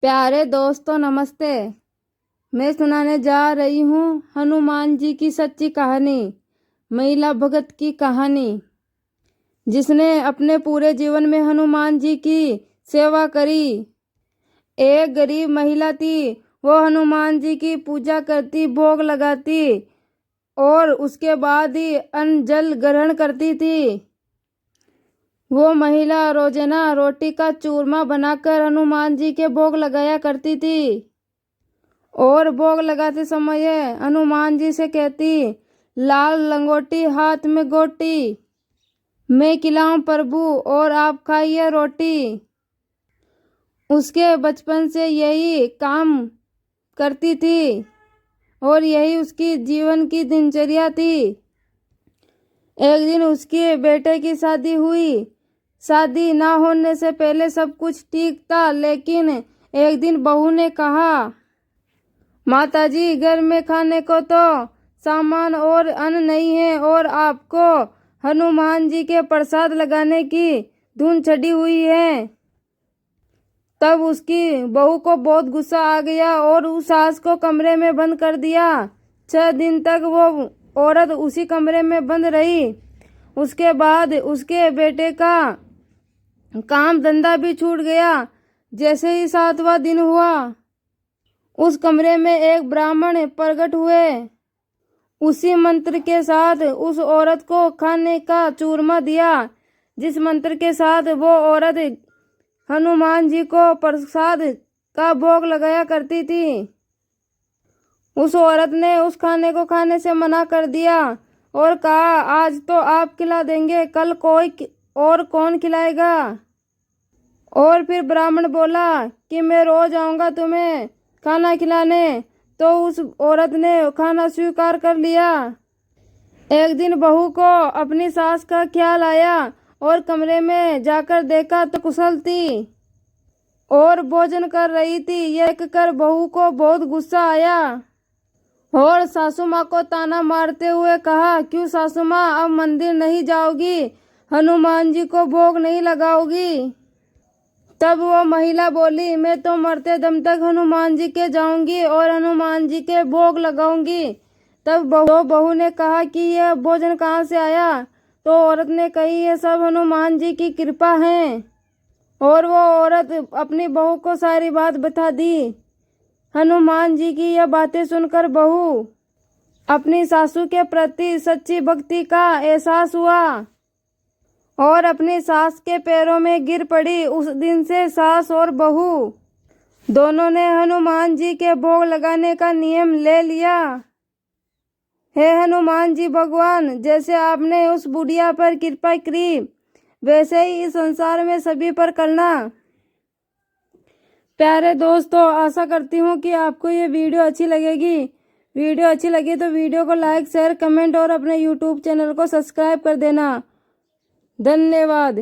प्यारे दोस्तों नमस्ते। मैं सुनाने जा रही हूँ हनुमान जी की सच्ची कहानी, महिला भगत की कहानी, जिसने अपने पूरे जीवन में हनुमान जी की सेवा करी। एक गरीब महिला थी, वो हनुमान जी की पूजा करती, भोग लगाती और उसके बाद ही अन्न जल ग्रहण करती थी। वो महिला रोजाना रोटी का चूरमा बनाकर हनुमान जी के भोग लगाया करती थी और भोग लगाते समय हनुमान जी से कहती, लाल लंगोटी हाथ में गोटी, मैं खिलाऊं प्रभु और आप खाइए रोटी। उसके बचपन से यही काम करती थी और यही उसकी जीवन की दिनचर्या थी। एक दिन उसके बेटे की शादी हुई। शादी ना होने से पहले सब कुछ ठीक था, लेकिन एक दिन बहू ने कहा, माताजी घर में खाने को तो सामान और अन्न नहीं है और आपको हनुमान जी के प्रसाद लगाने की धुन चढ़ी हुई है। तब उसकी बहू को बहुत गुस्सा आ गया और उस सास को कमरे में बंद कर दिया। 6 दिन तक वो औरत उसी कमरे में बंद रही। उसके बाद उसके बेटे का काम धंधा भी छूट गया। जैसे ही 7वां दिन हुआ, उस कमरे में एक ब्राह्मण प्रकट हुए। उसी मंत्र के साथ उस औरत को खाने का चूरमा दिया, जिस मंत्र के साथ वो औरत हनुमान जी को प्रसाद का भोग लगाया करती थी। उस औरत ने उस खाने को खाने से मना कर दिया और कहा, आज तो आप खिला देंगे, कल कोई और कौन खिलाएगा। और फिर ब्राह्मण बोला कि मैं रोज आऊँगा तुम्हें खाना खिलाने। तो उस औरत ने खाना स्वीकार कर लिया। एक दिन बहू को अपनी सास का ख्याल आया और कमरे में जाकर देखा तो कुशल थी और भोजन कर रही थी। यह देखकर बहू को बहुत गुस्सा आया और सासू माँ को ताना मारते हुए कहा, क्यों सासू माँ अब मंदिर नहीं जाओगी, हनुमान जी को भोग नहीं लगाओगी। तब वो महिला बोली, मैं तो मरते दम तक हनुमान जी के जाऊंगी और हनुमान जी के भोग लगाऊंगी। तब बहू ने कहा कि यह भोजन कहाँ से आया। तो औरत ने कही, ये सब हनुमान जी की कृपा है। और वो औरत अपनी बहू को सारी बात बता दी। हनुमान जी की यह बातें सुनकर बहू अपनी सासू के प्रति सच्ची भक्ति का एहसास हुआ और अपनी सास के पैरों में गिर पड़ी। उस दिन से सास और बहू दोनों ने हनुमान जी के भोग लगाने का नियम ले लिया। हे हनुमान जी भगवान, जैसे आपने उस बुढ़िया पर कृपा की, वैसे ही इस संसार में सभी पर करना। प्यारे दोस्तों, आशा करती हूँ कि आपको ये वीडियो अच्छी लगेगी। वीडियो अच्छी लगी तो वीडियो को लाइक, शेयर, कमेंट और अपने YouTube चैनल को सब्सक्राइब कर देना। धन्यवाद।